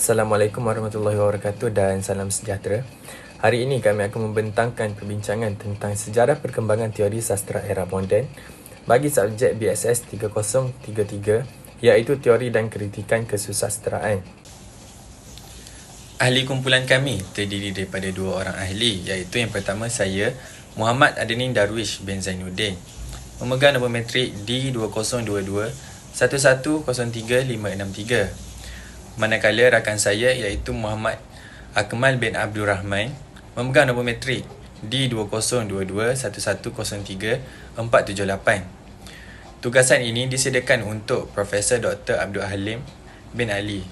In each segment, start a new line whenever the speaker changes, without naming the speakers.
Assalamualaikum warahmatullahi wabarakatuh dan salam sejahtera. Hari ini kami akan membentangkan perbincangan tentang sejarah perkembangan teori sastra era moden bagi subjek BSS 3033 iaitu teori dan kritikan kesusastraan. Ahli kumpulan kami terdiri daripada dua orang ahli iaitu yang pertama saya, Muhammad Adenin Darwish bin Zainuddin, memegang nombor metrik D2022 1103563. Manakala rakan saya iaitu Muhammad Akmal bin Abdul Rahman memegang nombor metrik D2022 1103478. Tugasan ini disediakan untuk Profesor Dr. Abdul Halim bin Ali.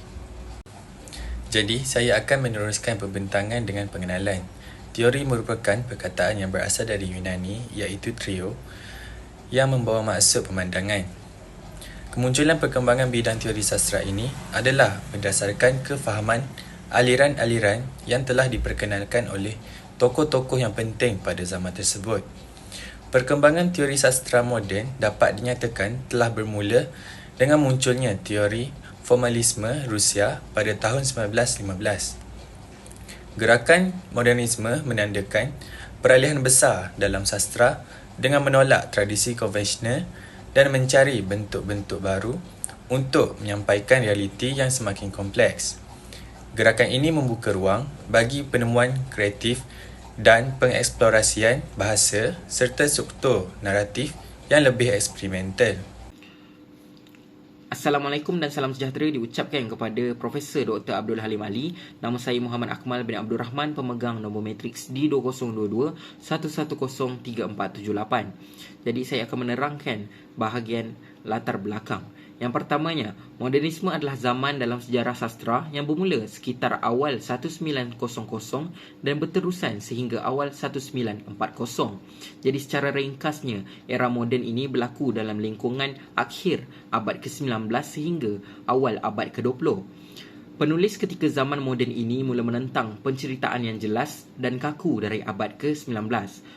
Jadi, saya akan meneruskan pembentangan dengan pengenalan. Teori merupakan perkataan yang berasal dari Yunani iaitu trio yang membawa maksud pemandangan. Kemunculan perkembangan bidang teori sastra ini adalah berdasarkan kefahaman aliran-aliran yang telah diperkenalkan oleh tokoh-tokoh yang penting pada zaman tersebut. Perkembangan teori sastra moden dapat dinyatakan telah bermula dengan munculnya teori formalisme Rusia pada tahun 1915. Gerakan modernisme menandakan peralihan besar dalam sastra dengan menolak tradisi konvensional dan mencari bentuk-bentuk baru untuk menyampaikan realiti yang semakin kompleks. Gerakan ini membuka ruang bagi penemuan kreatif dan pengeksplorasian bahasa serta struktur naratif yang lebih eksperimental.
Assalamualaikum dan salam sejahtera diucapkan kepada Profesor Dr. Abdul Halim Ali. Nama saya Muhammad Akmal bin Abdul Rahman, pemegang nombor matriks D2022 1103478. Jadi saya akan menerangkan bahagian latar belakang. Yang pertamanya, modernisme adalah zaman dalam sejarah sastra yang bermula sekitar awal 1900 dan berterusan sehingga awal 1940. Jadi secara ringkasnya, era moden ini berlaku dalam lingkungan akhir abad ke-19 sehingga awal abad ke-20. Penulis ketika zaman moden ini mula menentang penceritaan yang jelas dan kaku dari abad ke-19.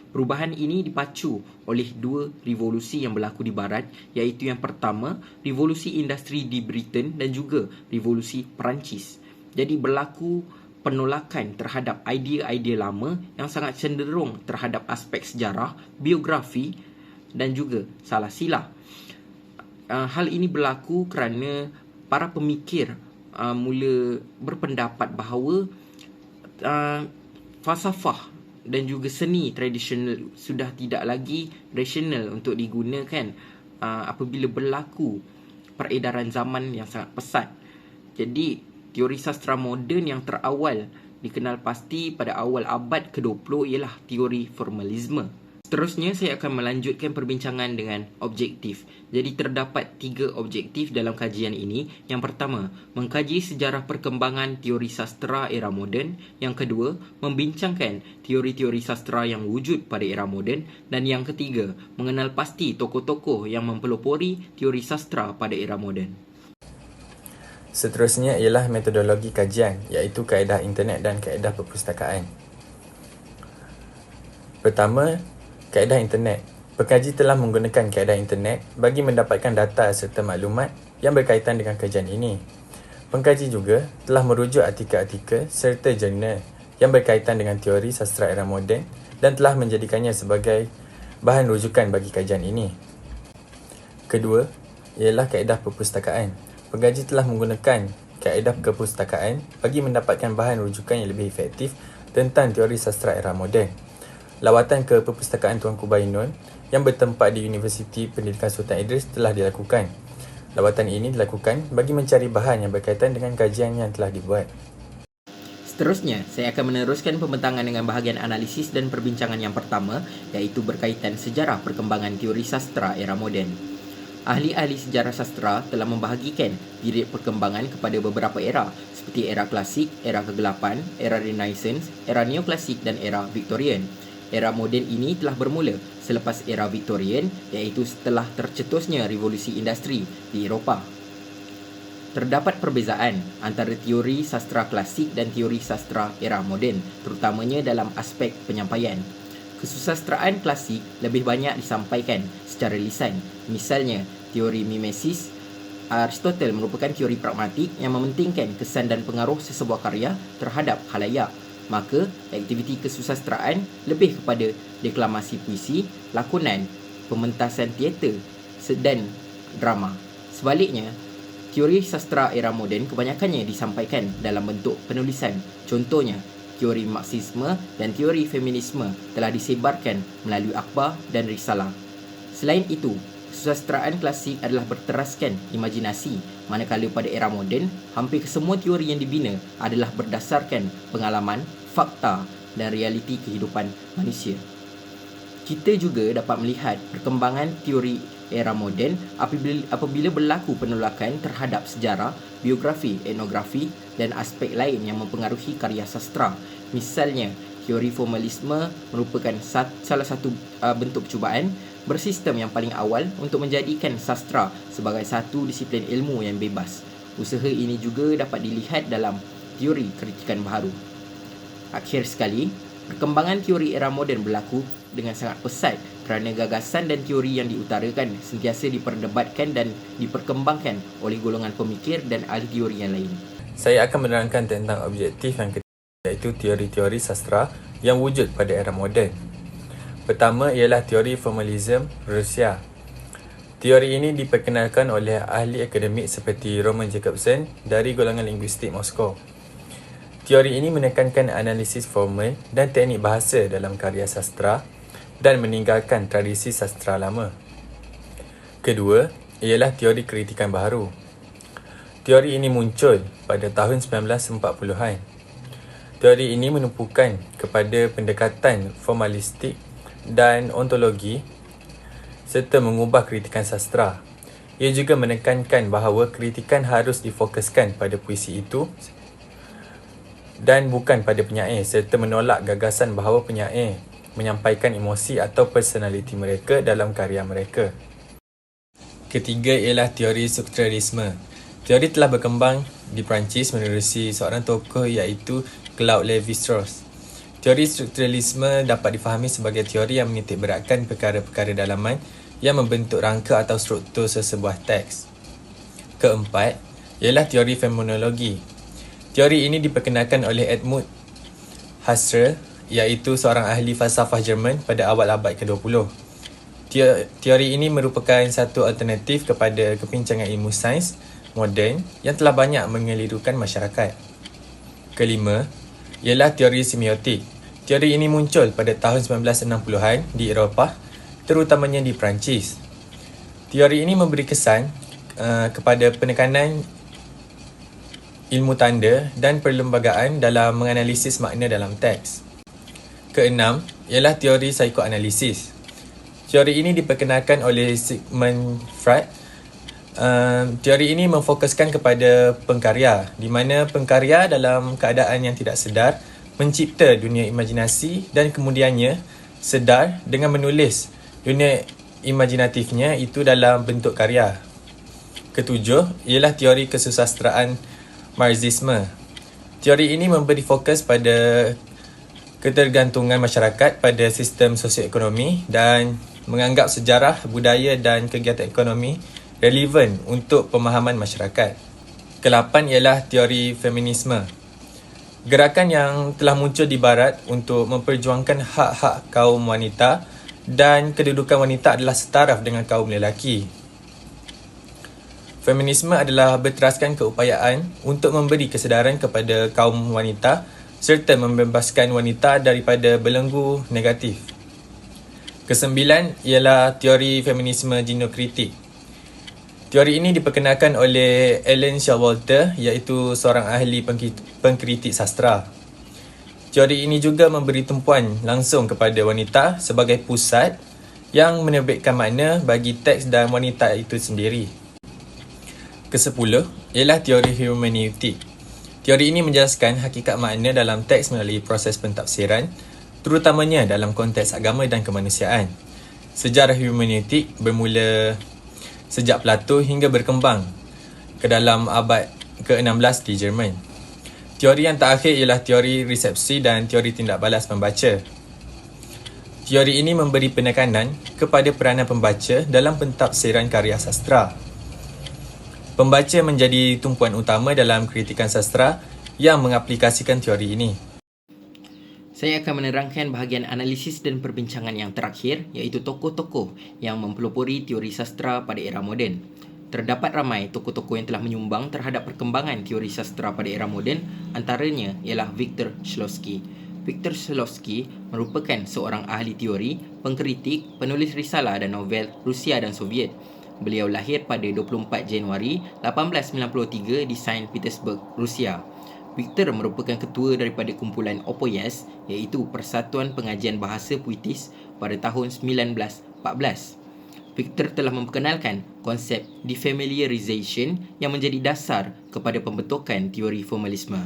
Perubahan ini dipacu oleh dua revolusi yang berlaku di barat, iaitu yang pertama, revolusi industri di Britain dan juga revolusi Perancis. Jadi berlaku penolakan terhadap idea-idea lama yang sangat cenderung terhadap aspek sejarah, biografi dan juga salah silah. Hal ini berlaku kerana para pemikir mula berpendapat bahawa falsafah dan juga seni tradisional sudah tidak lagi rasional untuk digunakan apabila berlaku peredaran zaman yang sangat pesat. Jadi, teori sastra moden yang terawal dikenal pasti pada awal abad ke-20 ialah teori formalisme. Seterusnya, saya akan melanjutkan perbincangan dengan objektif. Jadi, terdapat 3 objektif dalam kajian ini. Yang pertama, mengkaji sejarah perkembangan teori sastra era moden. Yang kedua, membincangkan teori-teori sastra yang wujud pada era moden. Dan yang ketiga, mengenal pasti tokoh-tokoh yang mempelopori teori sastra pada era moden.
Seterusnya ialah metodologi kajian iaitu kaedah internet dan kaedah perpustakaan. Pertama, kaedah internet. Pengkaji telah menggunakan kaedah internet bagi mendapatkan data serta maklumat yang berkaitan dengan kajian ini. Pengkaji juga telah merujuk artikel-artikel serta jurnal yang berkaitan dengan teori sastra era moden dan telah menjadikannya sebagai bahan rujukan bagi kajian ini. Kedua, ialah kaedah perpustakaan. Pengkaji telah menggunakan kaedah perpustakaan bagi mendapatkan bahan rujukan yang lebih efektif tentang teori sastra era moden. Lawatan ke perpustakaan Tuanku Bainun yang bertempat di Universiti Pendidikan Sultan Idris telah dilakukan. Lawatan ini dilakukan bagi mencari bahan yang berkaitan dengan kajian yang telah dibuat.
Seterusnya, saya akan meneruskan pembentangan dengan bahagian analisis dan perbincangan yang pertama, iaitu berkaitan sejarah perkembangan teori sastra era moden. Ahli-ahli sejarah sastra telah membahagikan period perkembangan kepada beberapa era, seperti era klasik, era kegelapan, era Renaissance, era neoklasik dan era Victorian. Era moden ini telah bermula selepas era Victorian, iaitu setelah tercetusnya revolusi industri di Eropah. Terdapat perbezaan antara teori sastra klasik dan teori sastra era moden, terutamanya dalam aspek penyampaian. Kesusastraan klasik lebih banyak disampaikan secara lisan, misalnya teori mimesis Aristotle merupakan teori pragmatik yang mementingkan kesan dan pengaruh sesebuah karya terhadap khalayak. Maka, aktiviti kesusasteraan lebih kepada deklamasi puisi, lakonan, pementasan teater dan drama. Sebaliknya, teori sastra era moden kebanyakannya disampaikan dalam bentuk penulisan. Contohnya, teori Marxisme dan teori feminisme telah disebarkan melalui akhbar dan risalah. Selain itu, kesusasteraan klasik adalah berteraskan imajinasi, manakala pada era moden, hampir kesemua teori yang dibina adalah berdasarkan pengalaman, fakta dan realiti kehidupan manusia. Kita juga dapat melihat perkembangan teori era moden apabila berlaku penolakan terhadap sejarah, biografi, etnografi dan aspek lain yang mempengaruhi karya sastra. Misalnya, teori formalisme merupakan salah satu bentuk cubaan bersistem yang paling awal untuk menjadikan sastra sebagai satu disiplin ilmu yang bebas. Usaha ini juga dapat dilihat dalam teori kritikan baharu. Akhir sekali, perkembangan teori era moden berlaku dengan sangat pesat kerana gagasan dan teori yang diutarakan sentiasa diperdebatkan dan diperkembangkan oleh golongan pemikir dan ahli teori yang lain.
Saya akan menerangkan tentang objektif yang ketiga, iaitu teori-teori sastra yang wujud pada era moden. Pertama ialah teori formalisme Rusia. Teori ini diperkenalkan oleh ahli akademik seperti Roman Jakobson dari golongan linguistik Moskow. Teori ini menekankan analisis formal dan teknik bahasa dalam karya sastra dan meninggalkan tradisi sastra lama. Kedua ialah teori kritikan baharu. Teori ini muncul pada tahun 1940-an. Teori ini menumpukan kepada pendekatan formalistik dan ontologi serta mengubah kritikan sastra. Ia juga menekankan bahawa kritikan harus difokuskan pada puisi itu dan bukan pada penyair, serta menolak gagasan bahawa penyair menyampaikan emosi atau personaliti mereka dalam karya mereka. Ketiga ialah teori strukturalisme. Teori telah berkembang di Perancis menerusi seorang tokoh iaitu Claude Lévi-Strauss. Teori strukturalisme dapat difahami sebagai teori yang menitik beratkan perkara-perkara dalaman yang membentuk rangka atau struktur sesebuah teks. Keempat ialah teori fenomenologi. Teori ini diperkenalkan oleh Edmund Husserl, iaitu seorang ahli falsafah Jerman pada awal abad ke-20. Teori ini merupakan satu alternatif kepada kepincangan ilmu sains moden yang telah banyak mengelirukan masyarakat. Kelima ialah teori semiotik. Teori ini muncul pada tahun 1960-an di Eropah, terutamanya di Perancis. Teori ini memberi kesan kepada penekanan ilmu tanda dan perlembagaan dalam menganalisis makna dalam teks. Keenam ialah teori psikoanalisis. Teori ini diperkenalkan oleh Sigmund Freud. Teori ini memfokuskan kepada pengkarya, di mana pengkarya dalam keadaan yang tidak sedar mencipta dunia imajinasi dan kemudiannya sedar dengan menulis dunia imajinatifnya itu dalam bentuk karya. Ketujuh ialah teori kesusasteraan Marxisme. Teori ini memberi fokus pada ketergantungan masyarakat pada sistem sosioekonomi dan menganggap sejarah, budaya dan kegiatan ekonomi relevan untuk pemahaman masyarakat. Kelapan ialah teori feminisme. Gerakan yang telah muncul di barat untuk memperjuangkan hak-hak kaum wanita dan kedudukan wanita adalah setaraf dengan kaum lelaki. Feminisme adalah berteraskan keupayaan untuk memberi kesedaran kepada kaum wanita serta membebaskan wanita daripada belenggu negatif. Kesembilan ialah teori feminisme genokritik. Teori ini diperkenalkan oleh Ellen Showalter, iaitu seorang ahli pengkritik sastra. Teori ini juga memberi tumpuan langsung kepada wanita sebagai pusat yang menerbitkan makna bagi teks dan wanita itu sendiri. Kesepuluh ialah teori hermeneutik. Teori ini menjelaskan hakikat makna dalam teks melalui proses pentafsiran, terutamanya dalam konteks agama dan kemanusiaan. Sejarah hermeneutik bermula sejak Plato hingga berkembang ke dalam abad ke-16 di Jerman. Teori yang terakhir ialah teori resepsi dan teori tindak balas pembaca. Teori ini memberi penekanan kepada peranan pembaca dalam pentafsiran karya sastra. Pembaca menjadi tumpuan utama dalam kritikan sastra yang mengaplikasikan teori ini.
Saya akan menerangkan bahagian analisis dan perbincangan yang terakhir, iaitu tokoh-tokoh yang mempelopori teori sastra pada era moden. Terdapat ramai tokoh-tokoh yang telah menyumbang terhadap perkembangan teori sastra pada era moden, antaranya ialah Viktor Shklovsky. Viktor Shklovsky merupakan seorang ahli teori, pengkritik, penulis risalah dan novel Rusia dan Soviet. Beliau lahir pada 24 Januari 1893 di Saint Petersburg, Rusia. Viktor merupakan ketua daripada kumpulan Opoyas, iaitu Persatuan Pengajian Bahasa Puitis pada tahun 1914. Viktor telah memperkenalkan konsep defamiliarization yang menjadi dasar kepada pembentukan teori formalisme.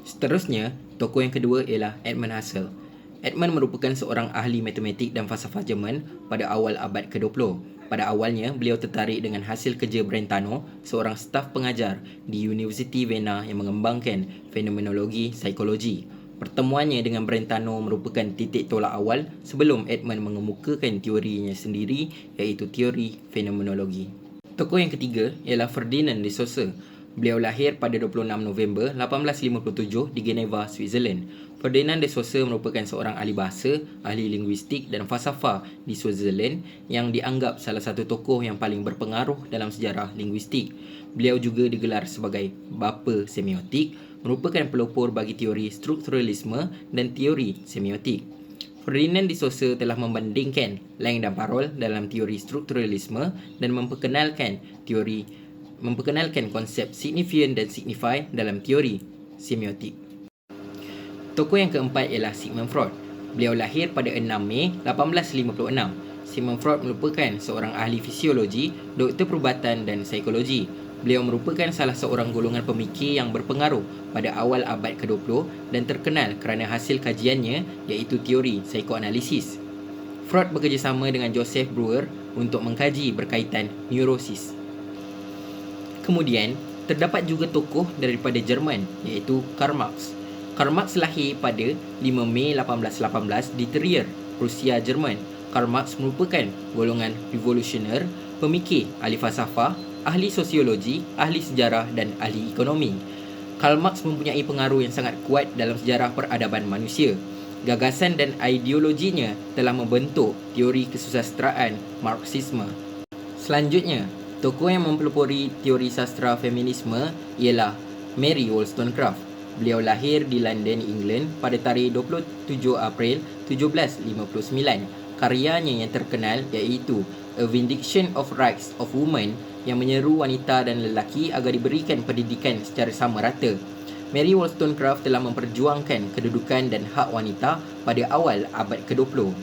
Seterusnya, tokoh yang kedua ialah Edmund Husserl. Edmund merupakan seorang ahli matematik dan falsafah Jerman pada awal abad ke-20. Pada awalnya, beliau tertarik dengan hasil kerja Brentano, seorang staf pengajar di Universiti Vienna yang mengembangkan fenomenologi psikologi. Pertemuannya dengan Brentano merupakan titik tolak awal sebelum Edmund mengemukakan teorinya sendiri, iaitu teori fenomenologi. Tokoh yang ketiga ialah Ferdinand de Saussure. Beliau lahir pada 26 November 1857 di Geneva, Switzerland. Ferdinand de Saussure merupakan seorang ahli bahasa, ahli linguistik dan falsafah di Switzerland yang dianggap salah satu tokoh yang paling berpengaruh dalam sejarah linguistik. Beliau juga digelar sebagai bapa semiotik, merupakan pelopor bagi teori strukturalisme dan teori semiotik. Ferdinand de Saussure telah membandingkan leng dan parol dalam teori strukturalisme dan memperkenalkan konsep signifiant dan signify dalam teori semiotik. Tokoh yang keempat ialah Sigmund Freud. Beliau lahir pada 6 Mei 1856. Sigmund Freud merupakan seorang ahli fisiologi, doktor perubatan dan psikologi. Beliau merupakan salah seorang golongan pemikir yang berpengaruh pada awal abad ke-20 dan terkenal kerana hasil kajiannya iaitu teori psikoanalisis. Freud bekerjasama dengan Joseph Breuer untuk mengkaji berkaitan neurosis. Kemudian, terdapat juga tokoh daripada Jerman iaitu Karl Marx. Karl Marx lahir pada 5 Mei 1818 di Trier, Rusia, Jerman. Karl Marx merupakan golongan revolusioner, pemikir, ahli falsafah, ahli sosiologi, ahli sejarah dan ahli ekonomi. Karl Marx mempunyai pengaruh yang sangat kuat dalam sejarah peradaban manusia. Gagasan dan ideologinya telah membentuk teori kesusastraan Marxisme. Selanjutnya, tokoh yang mempelopori teori sastra feminisme ialah Mary Wollstonecraft. Beliau lahir di London, England pada tarikh 27 April 1759. Karyanya yang terkenal iaitu A Vindication of Rights of Women yang menyeru wanita dan lelaki agar diberikan pendidikan secara sama rata. Mary Wollstonecraft telah memperjuangkan kedudukan dan hak wanita pada awal abad ke-20.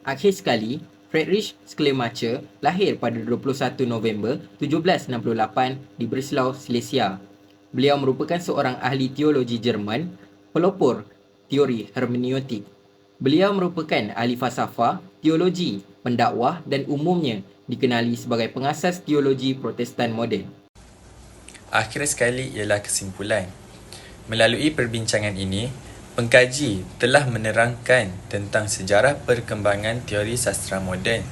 Akhir sekali, Friedrich Schleiermacher lahir pada 21 November 1768 di Breslau, Silesia. Beliau merupakan seorang ahli teologi Jerman, pelopor teori hermeneutik. Beliau merupakan ahli falsafah, teologi, pendakwah dan umumnya dikenali sebagai pengasas teologi Protestan moden.
Akhir sekali ialah kesimpulan. Melalui perbincangan ini, pengkaji telah menerangkan tentang sejarah perkembangan teori sastra moden,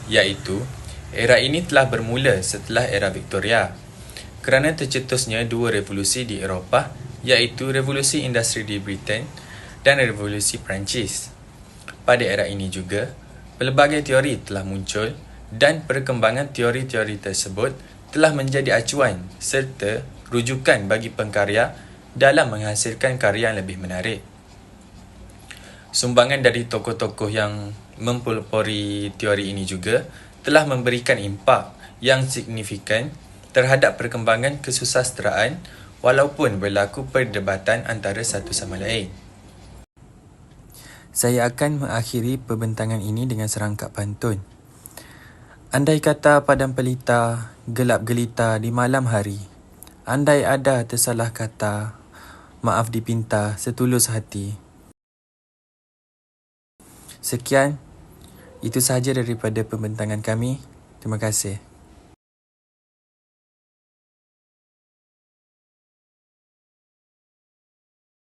iaitu era ini telah bermula setelah era Victoria, kerana tercetusnya dua revolusi di Eropah, iaitu revolusi industri di Britain dan revolusi Perancis. Pada era ini juga, pelbagai teori telah muncul dan perkembangan teori-teori tersebut telah menjadi acuan serta rujukan bagi pengkarya dalam menghasilkan karya yang lebih menarik. Sumbangan dari tokoh-tokoh yang mempelopori teori ini juga telah memberikan impak yang signifikan terhadap perkembangan kesusastraan walaupun berlaku perdebatan antara satu sama lain. Saya akan mengakhiri perbentangan ini dengan serangkap pantun. Andai kata padam pelita, gelap gelita di malam hari. Andai ada tersalah kata, maaf dipinta setulus hati. Sekian, itu sahaja daripada pembentangan kami. Terima kasih.